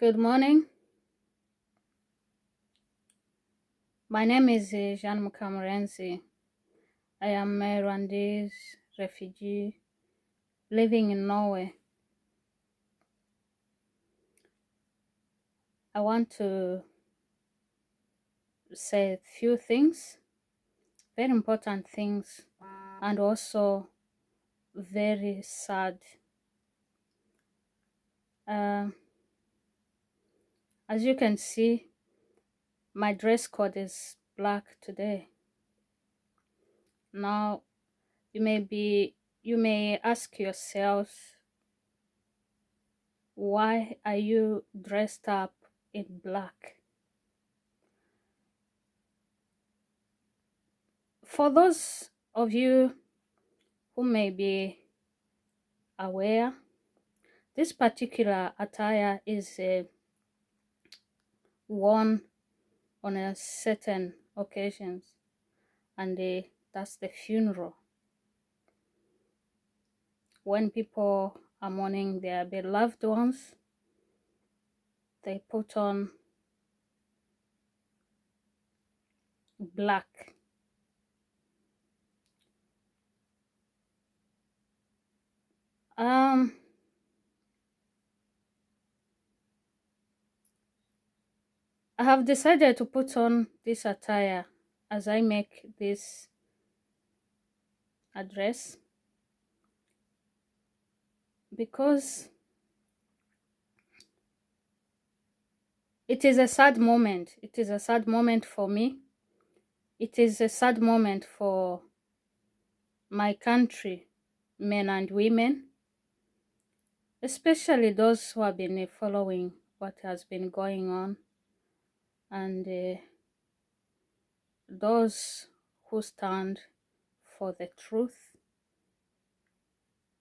Good morning. My name is Jeanne MUKAMURENZI. I am a Rwandese refugee living in Norway. I want to say a few things, very important things, and also very sad. As you can see, my dress code is black today. Now, you may ask yourself, why are you dressed up in black? For those of you who may be aware, this particular attire is worn on a certain occasions, and that's the funeral. When people are mourning their beloved ones, they put on black. I have decided to put on this attire as I make this address because it is a sad moment. It is a sad moment for me. It is a sad moment for my country, men and women, especially those who have been following what has been going on, and those who stand for the truth,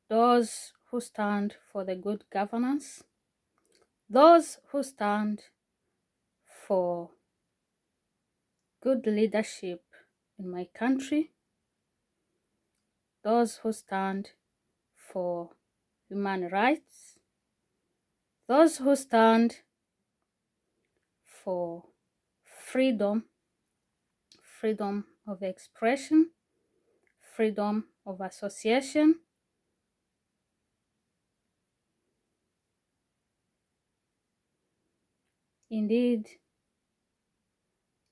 those who stand for the good governance, those who stand for good leadership in my country, those who stand for human rights, those who stand for freedom of expression, freedom of association, indeed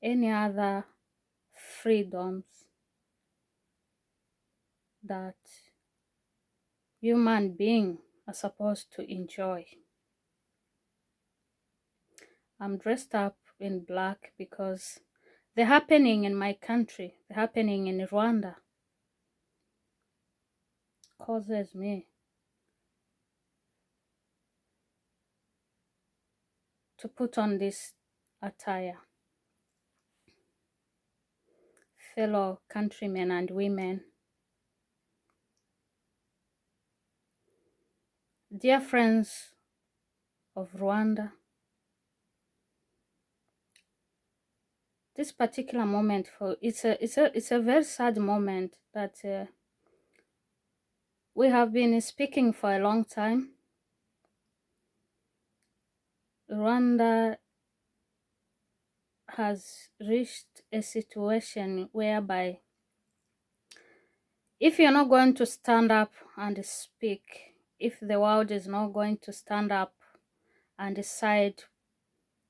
any other freedoms that human beings are supposed to enjoy. I'm dressed up in black because the happening in my country, the happening in Rwanda, causes me to put on this attire. Fellow countrymen and women, dear friends of Rwanda, this particular moment it's a very sad moment that we have been speaking for a long time. Rwanda has reached a situation whereby if you're not going to stand up and speak, if the world is not going to stand up and side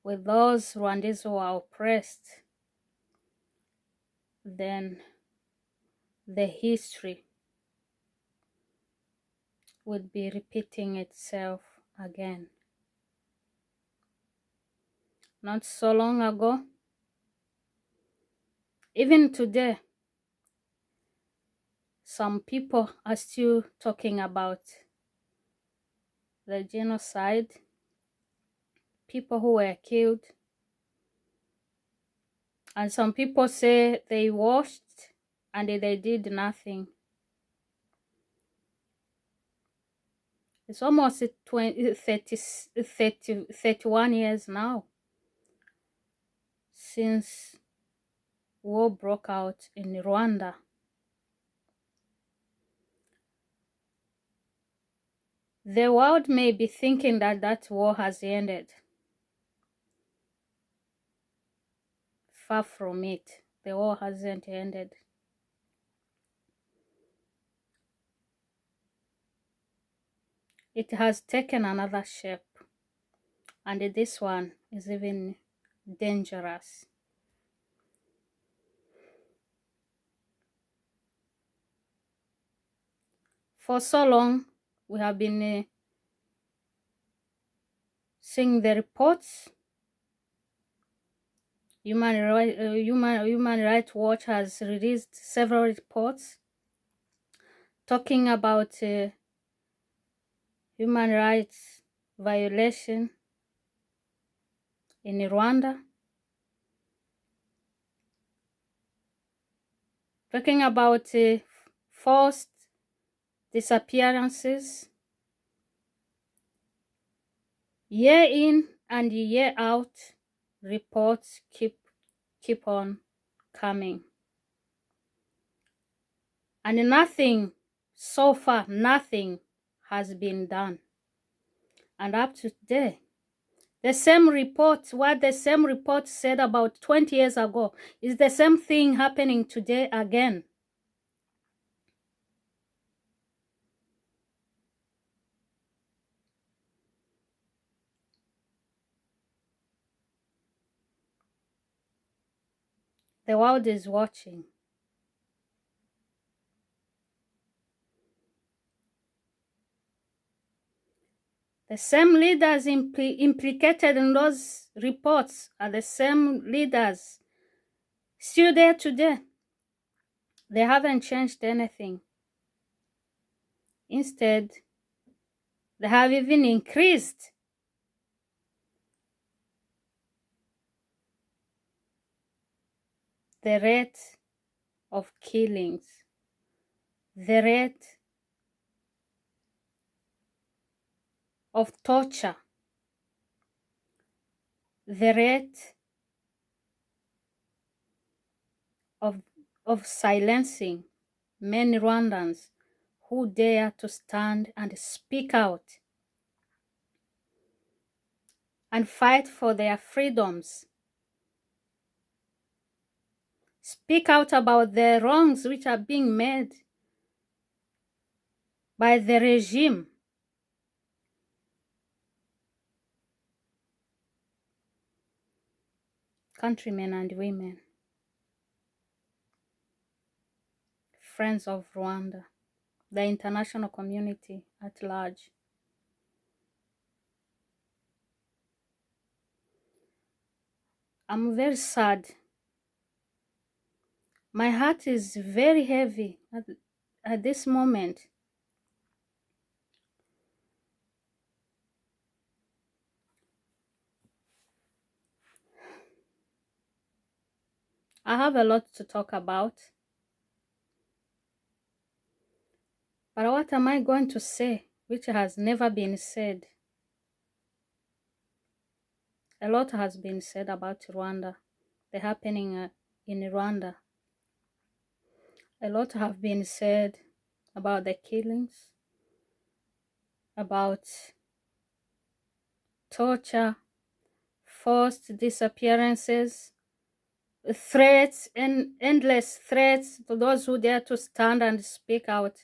with those Rwandese who are oppressed, then the history would be repeating itself again. Not so long ago, even today, some people are still talking about the genocide, people who were killed, and some people say they watched and they did nothing. It's almost 31 years now since war broke out in Rwanda. The world may be thinking that that war has ended, Far from it. The war hasn't ended. It has taken another shape, and this one is even dangerous. For so long, we have been seeing the reports. Human Rights Watch has released several reports talking about human rights violation in Rwanda, talking about forced disappearances. Year in and year out, reports keep on coming. And nothing, so far, nothing has been done. And up to today, the same report, what the same report said about 20 years ago, is the same thing happening today again. The world is watching. The same leaders implicated in those reports are the same leaders still there today. They haven't changed anything. Instead, they have even increased the rate of killings, the rate of torture, the rate of silencing many Rwandans who dare to stand and speak out and fight for their freedoms. Speak out about the wrongs which are being made by the regime. Countrymen and women, friends of Rwanda, the international community at large. I'm very sad. My heart is very heavy at this moment. I have a lot to talk about. But what am I going to say which has never been said? A lot has been said about Rwanda, the happening in Rwanda. A lot have been said about the killings, about torture, forced disappearances, threats, and endless threats to those who dare to stand and speak out.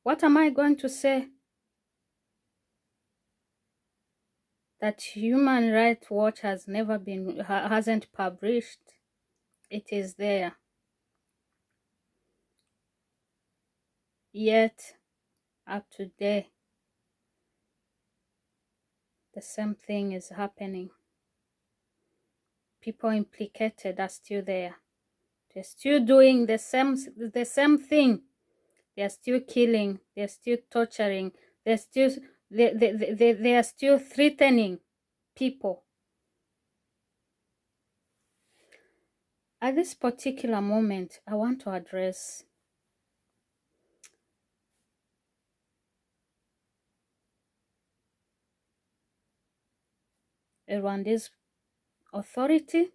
What am I going to say that Human Rights Watch hasn't published? It is there. Yet, up to today, the same thing is happening. People implicated are still there. They're still doing the same thing. They're still killing. They're still torturing. They are still threatening people. At this particular moment, I want to address a Rwandese authority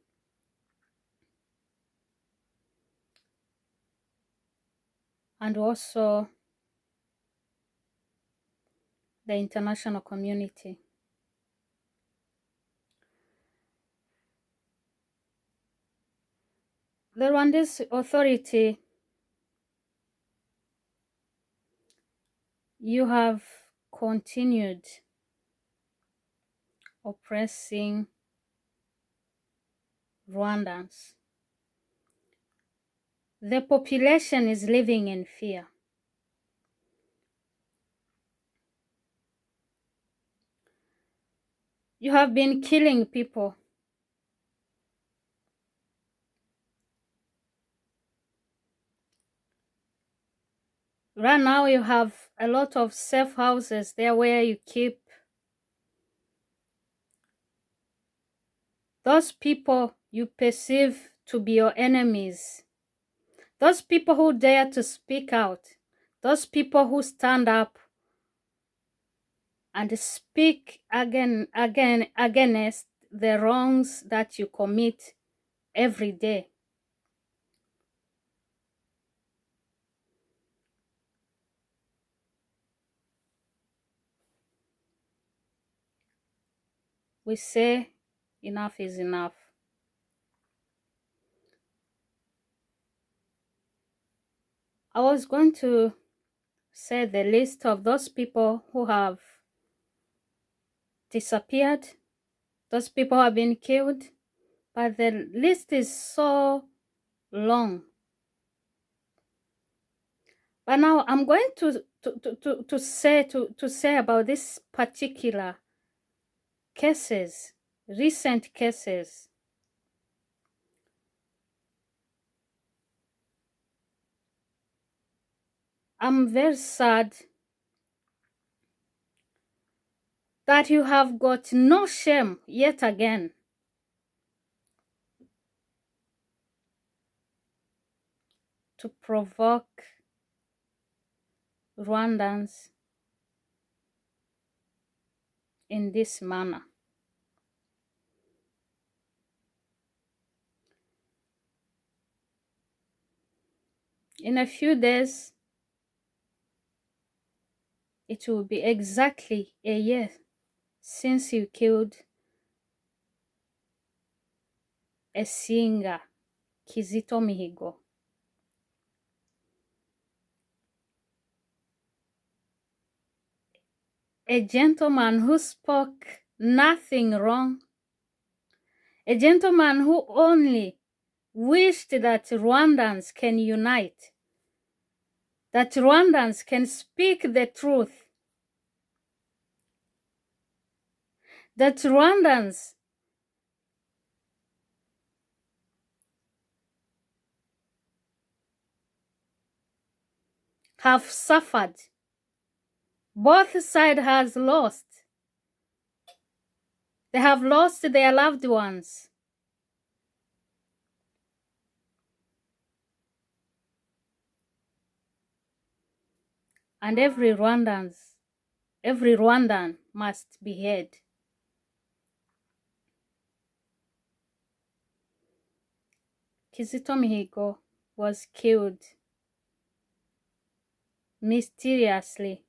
and also the international community. The Rwandese authority, you have continued oppressing Rwandans. The population is living in fear. You have been killing people. Right now you have a lot of safe houses there where you keep those people you perceive to be your enemies. Those people who dare to speak out. Those people who stand up and speak against the wrongs that you commit every day. We say enough is enough. I was going to say the list of those people who have disappeared, those people who have been killed, but the list is so long. But now I'm going to say about this particular cases, recent cases. I'm very sad that you have got no shame yet again to provoke Rwandans in this manner. In a few days, it will be exactly a year since you killed a singer, Kizito Mihigo. A gentleman who spoke nothing wrong. A gentleman who only wished that Rwandans can unite. That Rwandans can speak the truth. That Rwandans have suffered. Both sides has lost. They have lost their loved ones. And every Rwandan must be heard. Kizito Mihigo was killed mysteriously.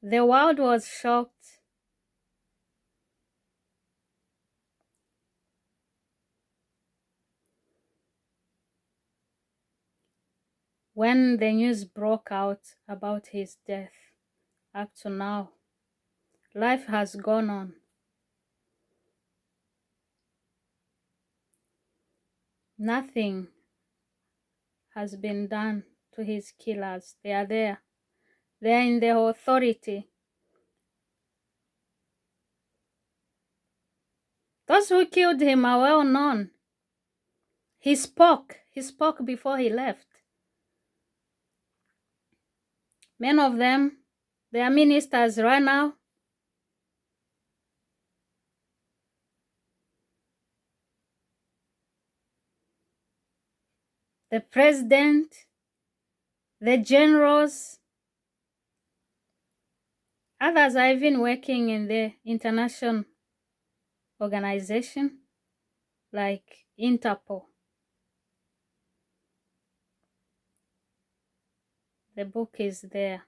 The world was shocked. When the news broke out about his death. Up to now, life has gone on. Nothing has been done to his killers. They are there. They are in the authority. Those who killed him are well known. He spoke before he left. Many of them, they are ministers right now. The president, the generals, others are even working in the international organization like Interpol. The book is there.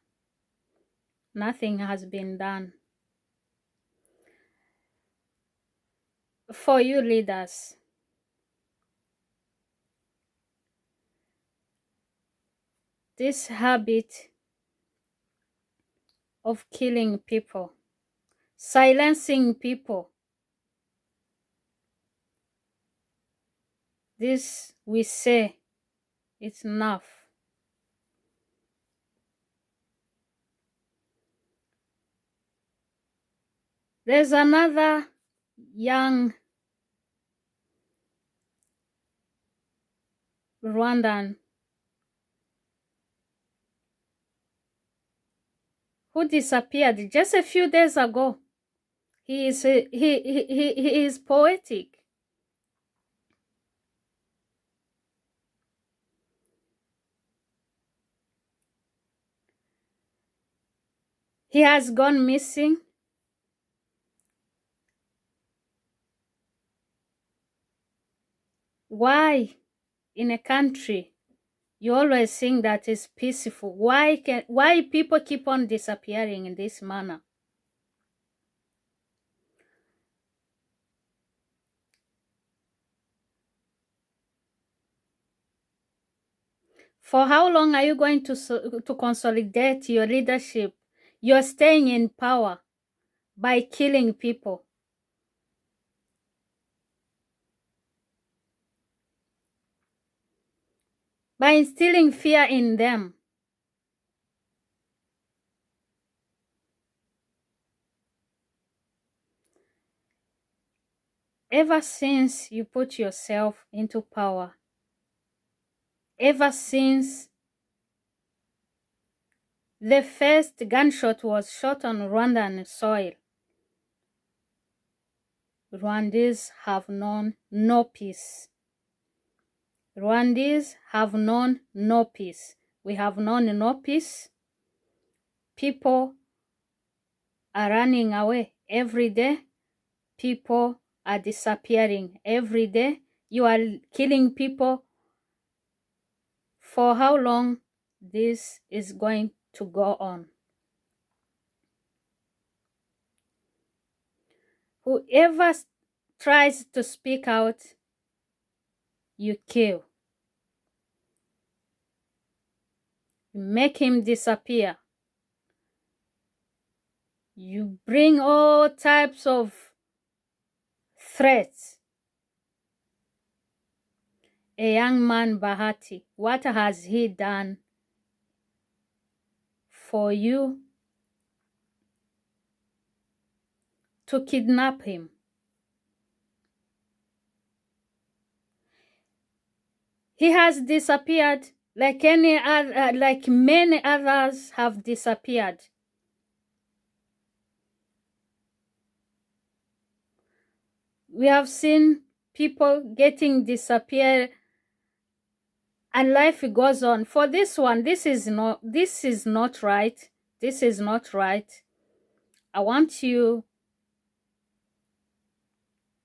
Nothing has been done. For you leaders, this habit of killing people, silencing people, this we say it's enough. There's another young Rwandan who disappeared just a few days ago. He is poetic. He has gone missing. Why in a country you always think that is peaceful? Why people keep on disappearing in this manner? For how long are you going to consolidate your leadership? You're staying in power by killing people. By instilling fear in them. Ever since you put yourself into power, ever since the first gunshot was shot on Rwandan soil, Rwandese have known no peace. Rwandese have known no peace. We have known no peace. People are running away every day. People are disappearing every day. You are killing people. For how long this is going to go on? Whoever tries to speak out, you kill. You make him disappear. You bring all types of threats. A young man, Bahati, what has he done for you to kidnap him? He has disappeared like many others have disappeared. We have seen people getting disappeared and life goes on. For this one, this is not right. This is not right. I want you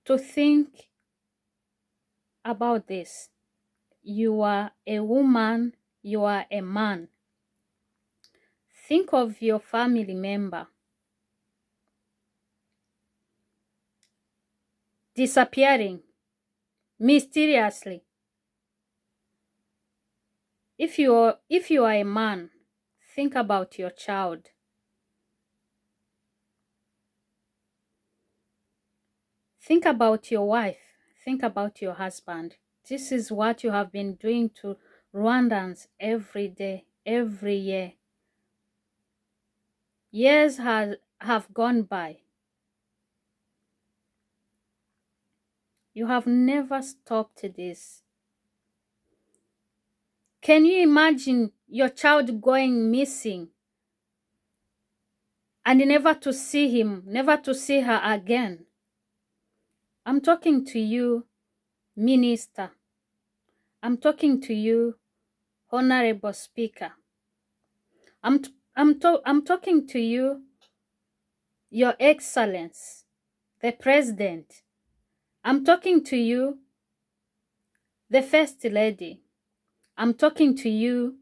to think about this. You are a woman, you are a man. Think of your family member disappearing mysteriously. If you are a man, think about your child. Think about your wife. Think about your husband. This is what you have been doing to Rwandans every day, every year. Years have gone by. You have never stopped this. Can you imagine your child going missing and never to see him, never to see her again? I'm talking to you, Minister. I'm talking to you, Honorable Speaker. I'm talking to you, Your Excellence, the President. I'm talking to you, the First Lady. I'm talking to you,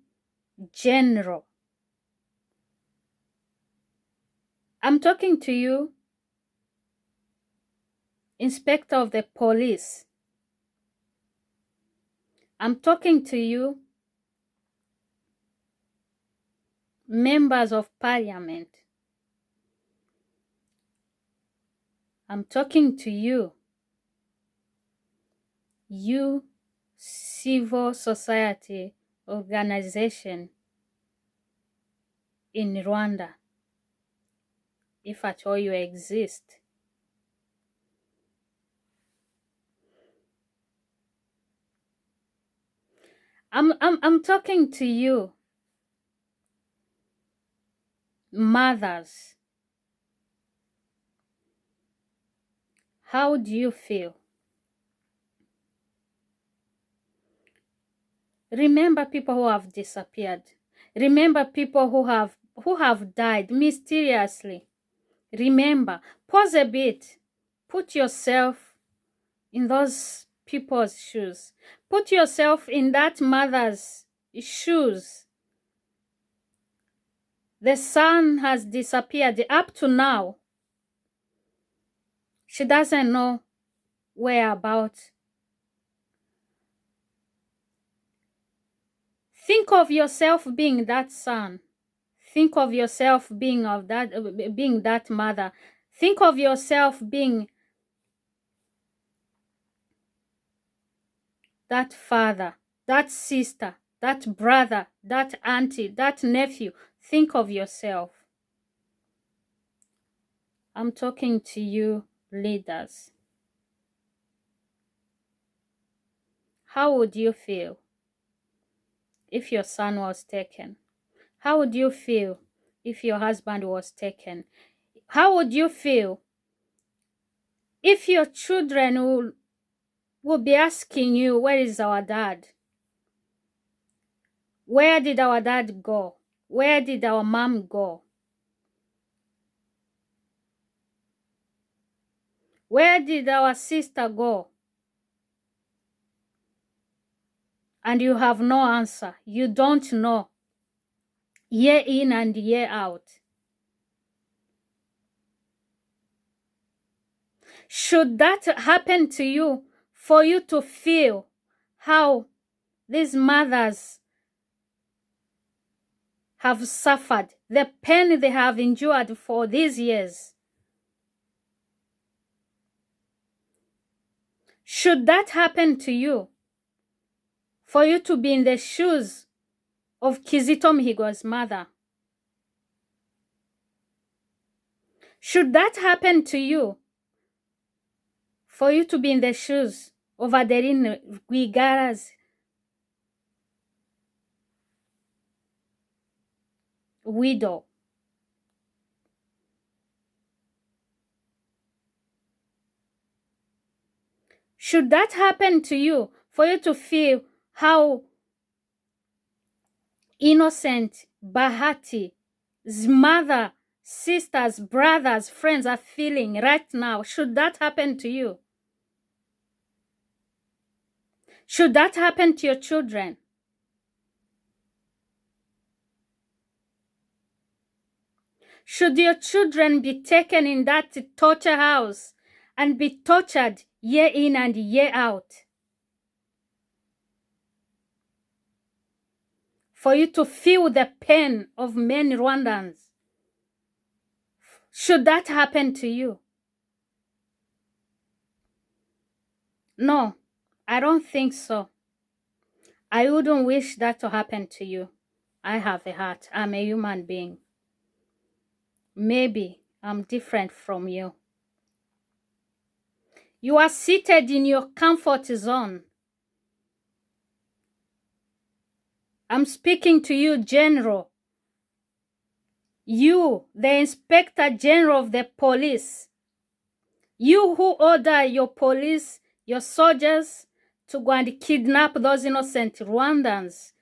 General. I'm talking to you, Inspector of the Police. I'm talking to you, Members of Parliament. I'm talking to you, you civil society organization in Rwanda, if at all you exist. I'm talking to you, mothers. How do you feel? Remember people who have disappeared. Remember people who have died mysteriously. Remember, pause a bit. Put yourself in those people's shoes. Put yourself in that mother's shoes. The son has disappeared up to now. She doesn't know whereabouts. Think of yourself being that son. Think of yourself being that mother. Think of yourself being that father, that sister, that brother, that auntie, that nephew. Think of yourself. I'm talking to you, leaders. How would you feel if your son was taken? How would you feel if your husband was taken? How would you feel if your children will be asking you, where is our dad? Where did our dad go? Where did our mom go? Where did our sister go? And you have no answer. You don't know. Year in and year out. Should that happen to you, for you to feel how these mothers have suffered, the pain they have endured for these years? Should that happen to you, for you to be in the shoes of Kizito Mihigo's mother? Should that happen to you, for you to be in the shoes of Adeline Rwigara's widow? Should that happen to you, for you to feel how innocent Bahati's mother, sisters, brothers, friends are feeling right now? Should that happen to you? Should that happen to your children? Should your children be taken in that torture house and be tortured year in and year out? For you to feel the pain of many Rwandans? Should that happen to you? No, I don't think so. I wouldn't wish that to happen to you. I have a heart. I'm a human being. Maybe I'm different from you. You are seated in your comfort zone. I'm speaking to you, General. You, the Inspector General of the police. You who order your police, your soldiers, to go and kidnap those innocent Rwandans,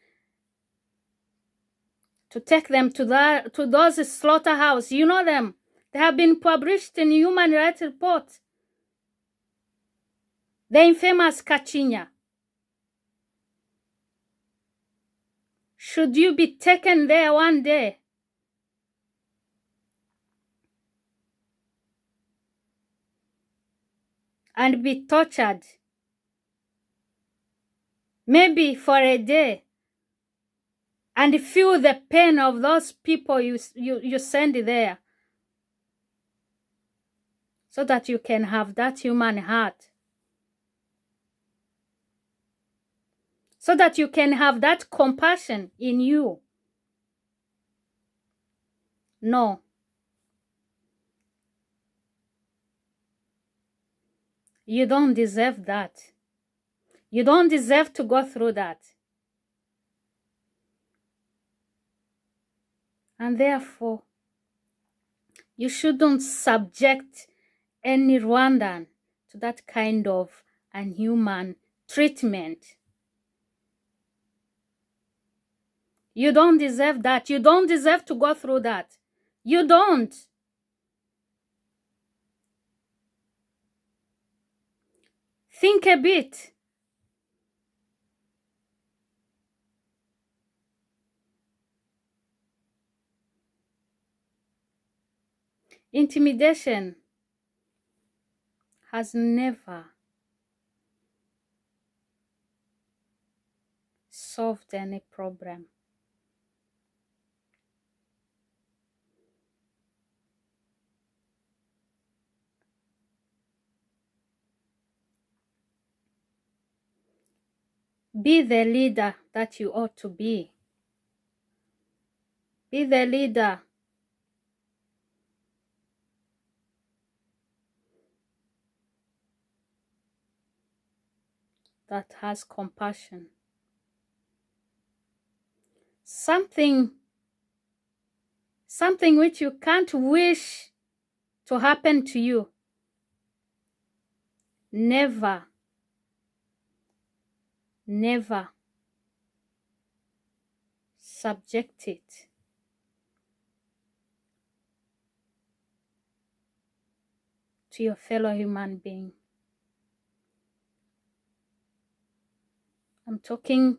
to take them to those slaughterhouses. You know them. They have been published in Human Rights Report. The infamous Kachinya. Should you be taken there one day? and be tortured, maybe for a day, and feel the pain of those people you send there, so that you can have that human heart, so that you can have that compassion in you. No. You don't deserve that. You don't deserve to go through that. And therefore, you shouldn't subject any Rwandan to that kind of inhuman treatment. You don't deserve that. You don't deserve to go through that. You don't. Think a bit. Intimidation has never solved any problem. Be the leader that you ought to be. Be the leader that has compassion. Something which you can't wish to happen to you. Never subject it to your fellow human being. I'm talking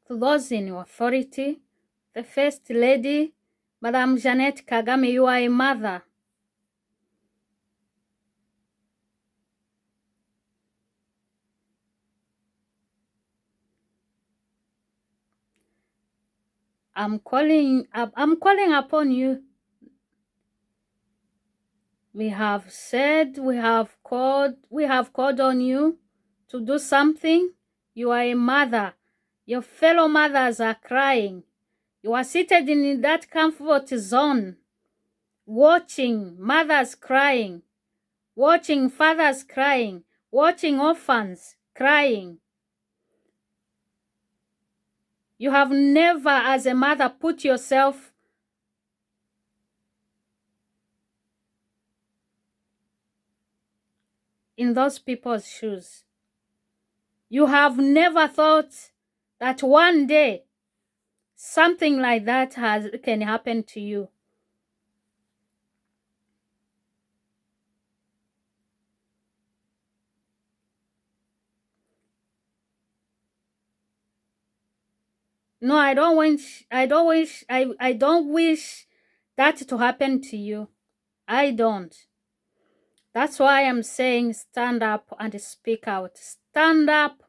to those in authority, the First Lady, Madame Jeanne Kagame. You are a mother. I'm calling upon you. We have said, we have called on you to do something. You are a mother. Your fellow mothers are crying. You are seated in that comfort zone, watching mothers crying, watching fathers crying, watching orphans crying. You have never, as a mother, put yourself in those people's shoes. You have never thought that one day something like that can happen to you. No, I don't wish that to happen to you. I don't. That's why I'm saying stand up and speak out. Stand up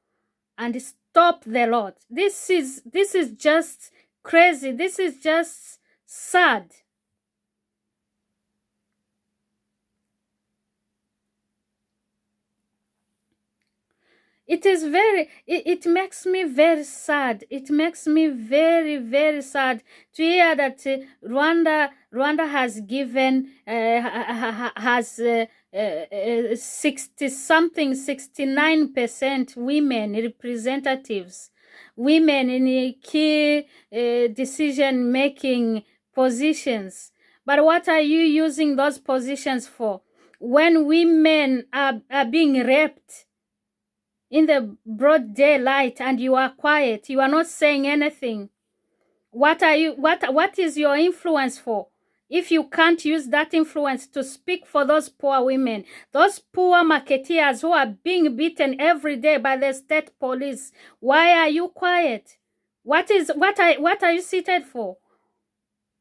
and stop the lot. This is just crazy. This is just sad. It makes me very sad. It makes me very, very sad to hear that Rwanda has given, has 69% women representatives, women in key decision-making positions. But what are you using those positions for? When women are being raped in the broad daylight and you are quiet, you are not saying anything. What is your influence for? If you can't use that influence to speak for those poor women, those poor marketeers who are being beaten every day by the state police, why are you quiet? What are you seated for?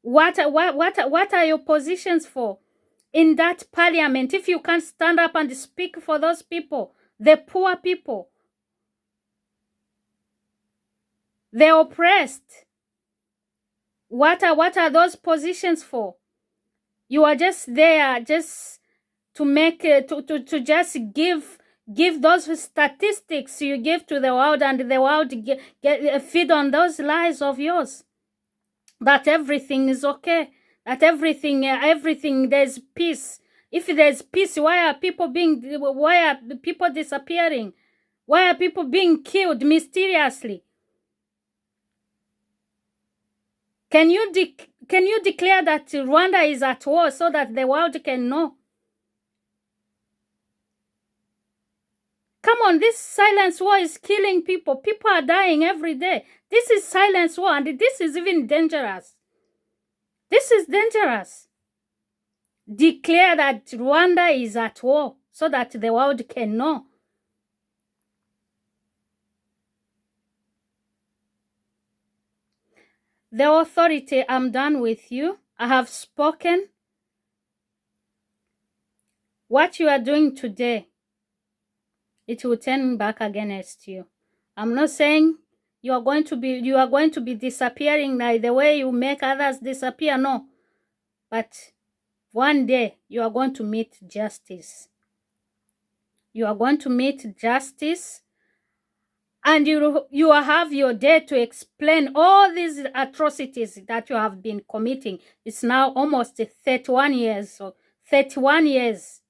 What are your positions for? in that parliament, if you can't stand up and speak for those people, the poor people, the oppressed, what are those positions for? You are just there just to make to just give those statistics you give to the world, and the world feed on those lies of yours, that everything is okay, that everything there's peace. If there's peace, why are people disappearing? Why are people being killed mysteriously? Can you declare that Rwanda is at war so that the world can know? Come on, this silence war is killing people. People are dying every day. This is silence war, and this is even dangerous. This is dangerous. Declare that Rwanda is at war so that the world can know. The authority, I'm done with you. I have spoken. What you are doing today, it will turn back against you. I'm not saying you are going to be disappearing like the way you make others disappear. No. But one day you are going to meet justice. You are going to meet justice, and you will have your day to explain all these atrocities that you have been committing. It's now almost 31 years. So 31 years.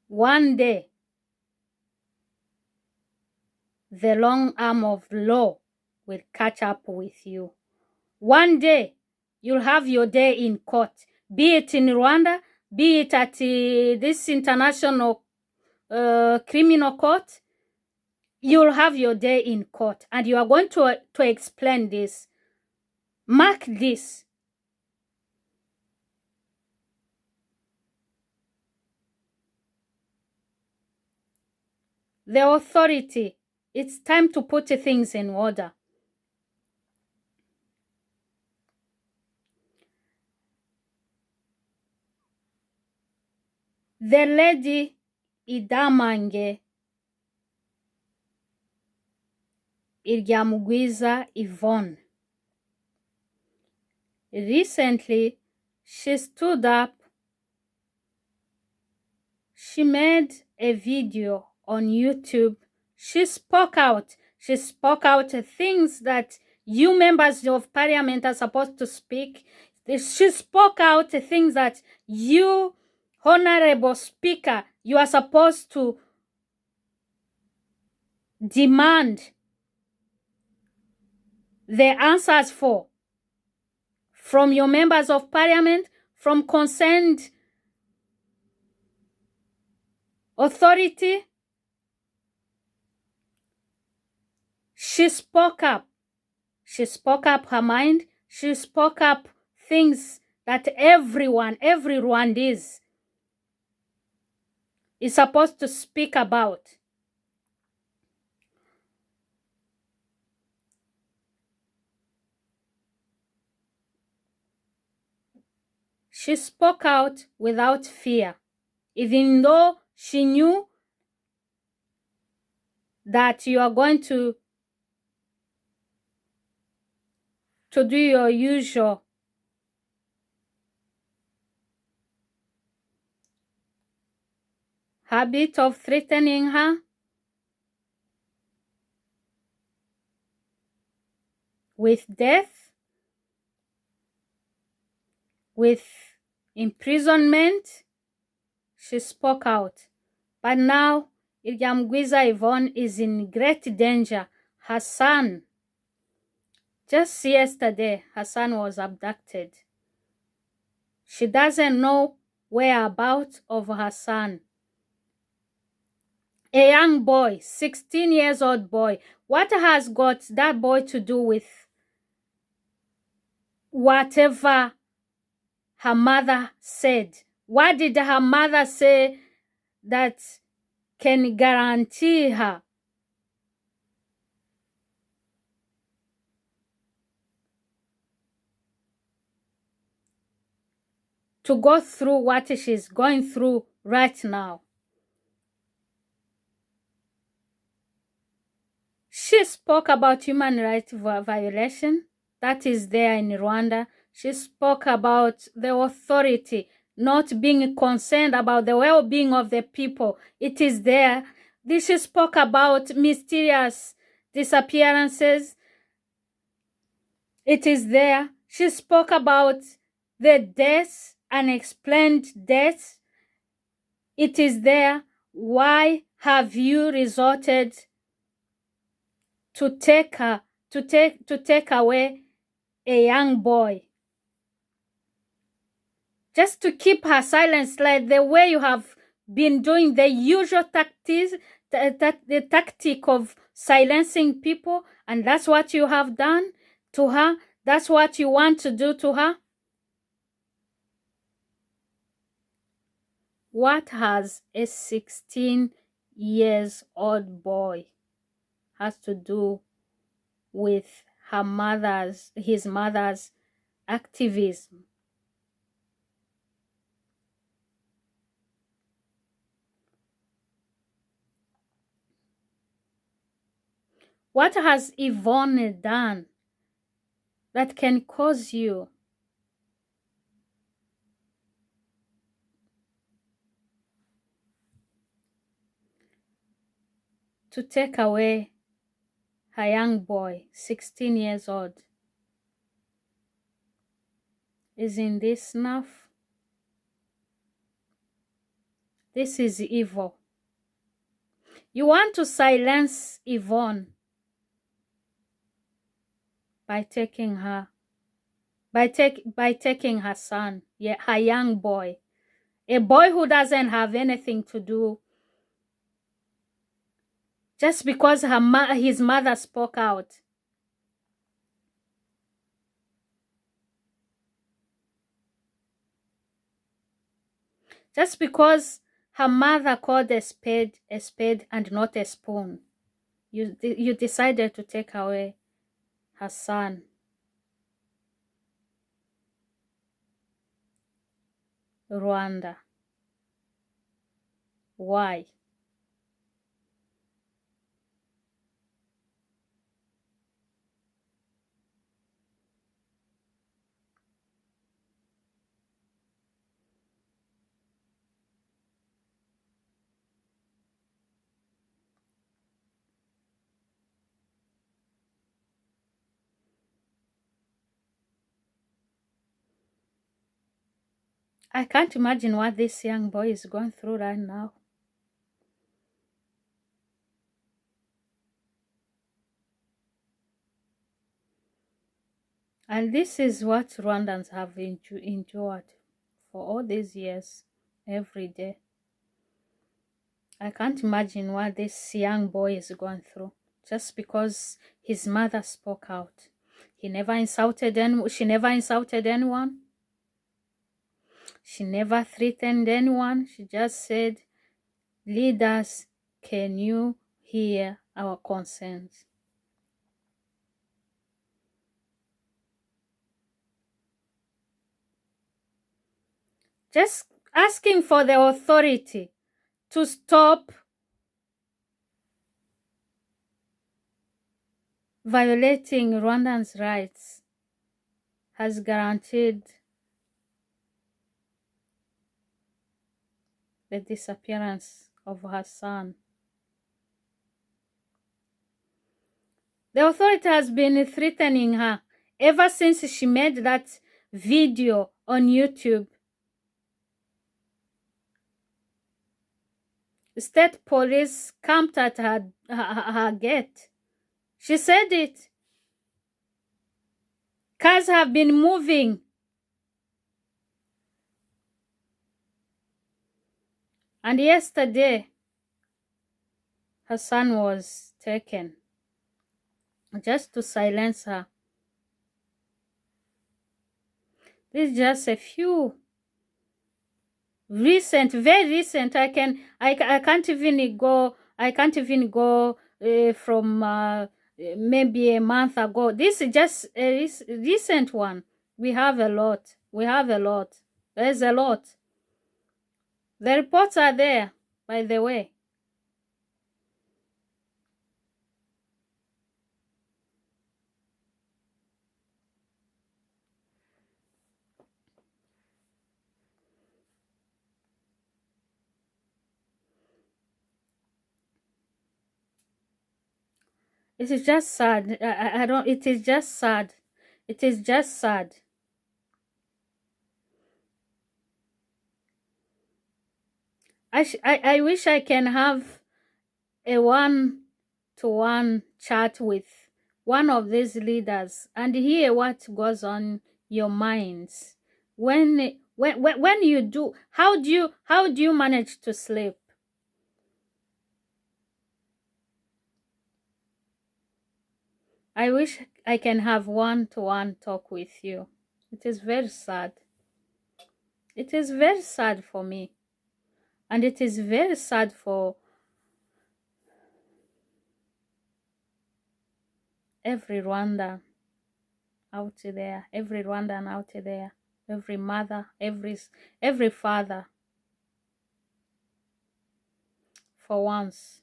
One day, the long arm of law will catch up with you. One day, you'll have your day in court, be it in Rwanda, be it at this international criminal court. You'll have your day in court, and you are going to explain this. Mark this. The authority, it's time to put things in order. The lady Idamange Iryamugwiza Yvonne. Recently, she stood up. She made a video on YouTube. She spoke out. She spoke out things that you members of parliament are supposed to speak. She spoke out things that you, honorable speaker, you are supposed to demand the answers for, from your members of parliament, from concerned authority. She spoke up. She spoke up her mind. She spoke up things that every Rwandese is supposed to speak about. She spoke out without fear, even though she knew that you are going to do your usual habit of threatening her with death, with imprisonment. She spoke out. But now, Iryamugwiza Yvonne is in great danger. Her son, just yesterday, her son was abducted. She doesn't know whereabouts of her son. A young boy, 16 years old boy. What has got that boy to do with whatever her mother said? What did her mother say that can guarantee her . to go through what she's going through right now. She spoke about human rights violation that is there in Rwanda. She spoke about the authority not being concerned about the well-being of the people. It is there. She spoke about mysterious disappearances. It is there. She spoke about the deaths, unexplained deaths. It is there. Why have you resorted to take away a young boy? Just to keep her silence, like the way you have been doing the usual tactics, the tactic of silencing people, and that's what you have done to her. That's what you want to do to her. What has a 16-year-old boy has to do with his mother's activism? What has Yvonne done that can cause you to take away her young boy, 16 years old? Isn't this enough? This is evil. You want to silence Yvonne by taking her, by taking her son, her young boy, a boy who doesn't have anything to do, just because his mother spoke out. Just because her mother called a spade and not a spoon, you decided to take away her son. Rwanda. Why? I can't imagine what this young boy is going through right now. And this is what Rwandans have endured for all these years, every day. I can't imagine what this young boy is going through just because his mother spoke out. She never insulted anyone. She never threatened anyone. She just said, "Leaders, can you hear our concerns?" Just asking for the authority to stop violating Rwandans' rights has guaranteed the disappearance of her son. The authority has been threatening her ever since she made that video on YouTube. State police camped at her gate. She said it. Cars have been moving. And yesterday, her son was taken just to silence her. This is just a few recent, very recent. I can't even go from maybe a month ago. This is just a recent one. We have a lot. There's a lot. The reports are there, by the way. It is just sad. I don't, it is just sad. It is just sad. I wish I can have a one-to-one chat with one of these leaders and hear what goes on your minds. When you do, how do you manage to sleep? I wish I can have one-to-one talk with you. It is very sad. It is very sad for me. And it is very sad for every Rwandan out there, every Rwandan out there, every mother, every father. For once,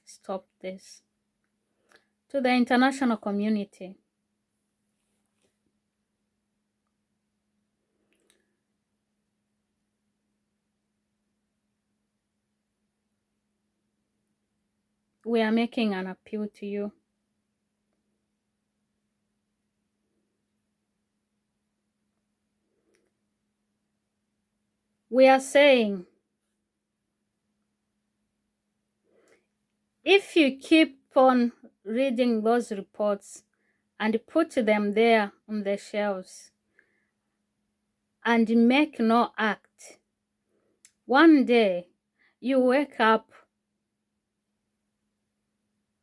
stop this. To the international community, we are making an appeal to you. We are saying, if you keep on reading those reports and put them there on the shelves and make no act, one day you wake up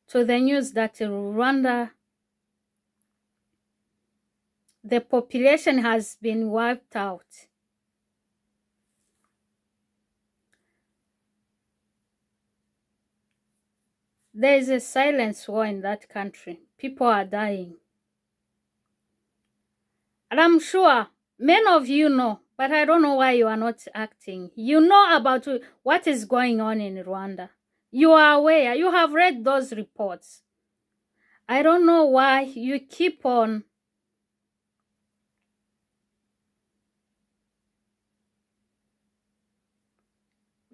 to the news that Rwanda, the population has been wiped out. There is a silent war in that country. People are dying. And I'm sure many of you know, but I don't know why you are not acting. You know about what is going on in Rwanda. You are aware. You have read those reports. I don't know why you keep on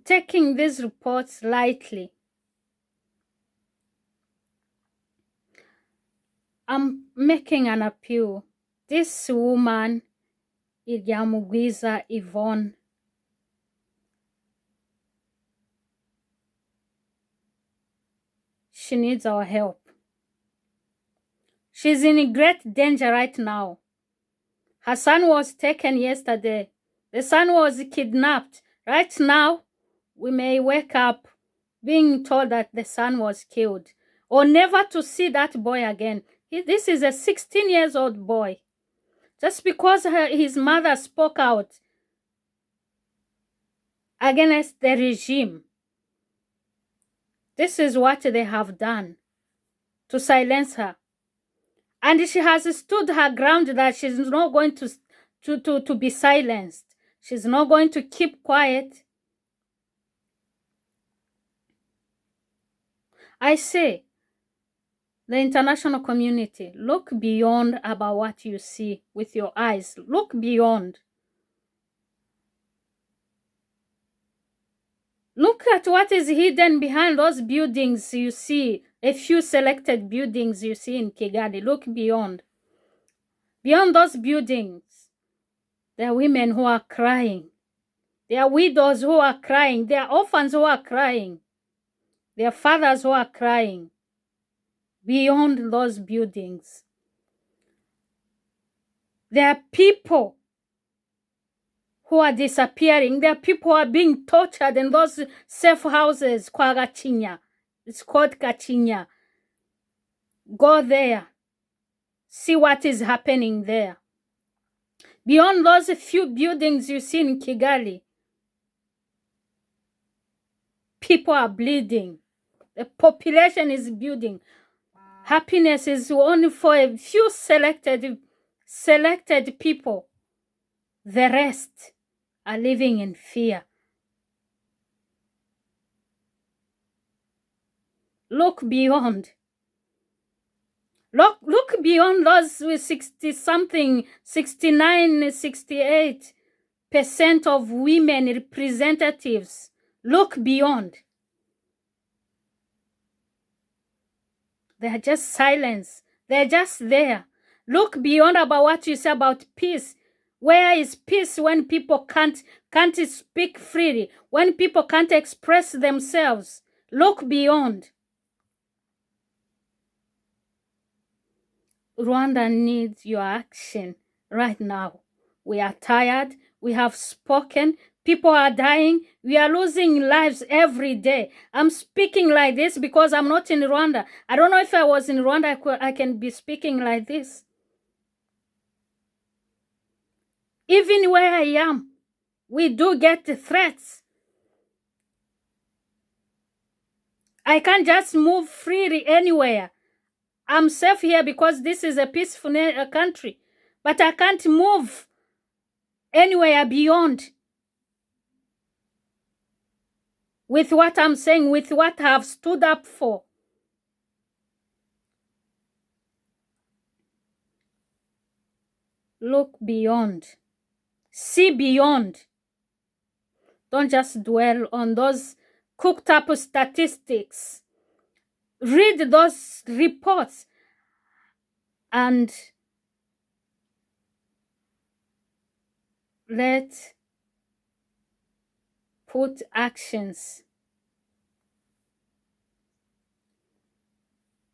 taking these reports lightly. I'm making an appeal. This woman, Yvonne, she needs our help. She's in great danger right now. Her son was taken yesterday. The son was kidnapped. Right now, we may wake up being told that the son was killed, or never to see that boy again. This is a 16-year-old boy. Just because his mother spoke out against the regime. This is what they have done to silence her. And she has stood her ground that she's not going to be silenced. She's not going to keep quiet. I say, the international community, look beyond about what you see with your eyes. Look beyond. Look at what is hidden behind those buildings you see, a few selected buildings you see in Kigali. Look beyond. Beyond those buildings, there are women who are crying. There are widows who are crying. There are orphans who are crying. There are fathers who are crying. Beyond those buildings, there are people who are disappearing. There are people who are being tortured in those safe houses. It's called Gachinya. Go there. See what is happening there. Beyond those few buildings you see in Kigali, people are bleeding. The population is building. Happiness is only for a few selected selected people. The rest are living in fear. Look beyond. Look beyond those with 60-something, 69, 68% of women representatives. Look beyond. They are just silence. They're just there. Look beyond about what you say about peace. Where is peace when people can't speak freely? When people can't express themselves? Look beyond. Rwanda needs your action right now. We are tired. We have spoken. People are dying. We are losing lives every day. I'm speaking like this because I'm not in Rwanda. I don't know if I was in Rwanda, I can be speaking like this. Even where I am, we do get threats. I can't just move freely anywhere. I'm safe here because this is a peaceful country. But I can't move anywhere beyond. With what I'm saying, with what I've stood up for. Look beyond. See beyond. Don't just dwell on those cooked up statistics. Read those reports and put actions.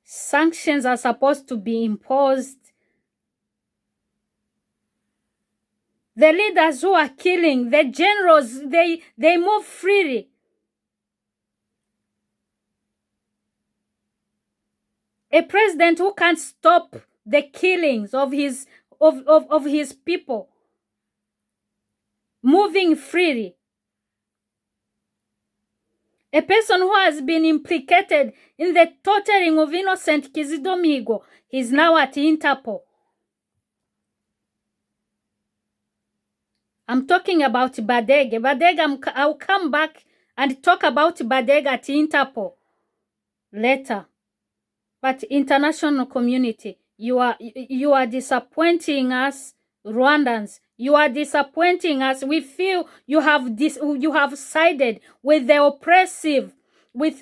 Sanctions are supposed to be imposed. The leaders who are killing, the generals, they move freely. A president who can't stop the killings of his people moving freely. A person who has been implicated in the torturing of innocent Kizito Mihigo, he's now at Interpol. I'm talking about Badege. Badege, I'll come back and talk about Badege at Interpol later. But international community, you are disappointing us, Rwandans. You are disappointing us. We feel you have sided with the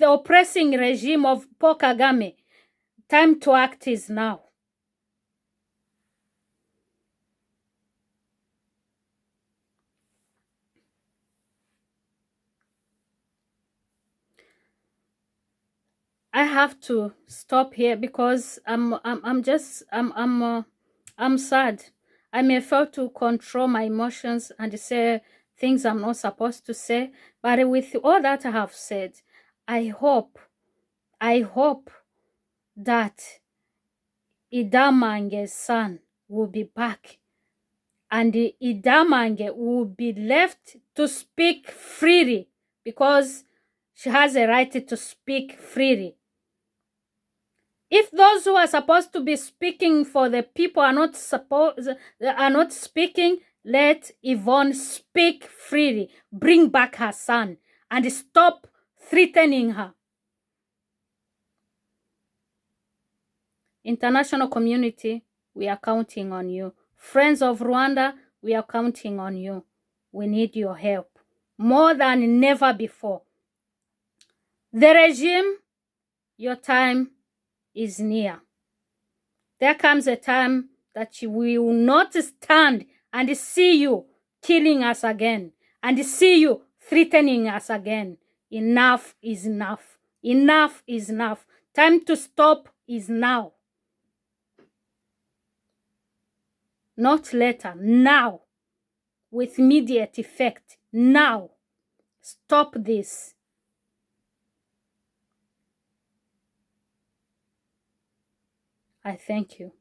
oppressing regime of Paul Kagame. Time to act is now. I have to stop here because I'm sad. I may fail to control my emotions and say things I'm not supposed to say, but with all that I have said, I hope that Idamange's son will be back and Idamange will be left to speak freely because she has a right to speak freely. If those who are supposed to be speaking for the people are not speaking, let Yvonne speak freely. Bring back her son and stop threatening her. International community, we are counting on you. Friends of Rwanda, we are counting on you. We need your help more than never before. The regime, your time is near. There comes a time that we will not stand and see you killing us again and see you threatening us again. Enough is enough. Enough is enough. Time to stop is now. Not later, now. With immediate effect, now. Stop this. I thank you.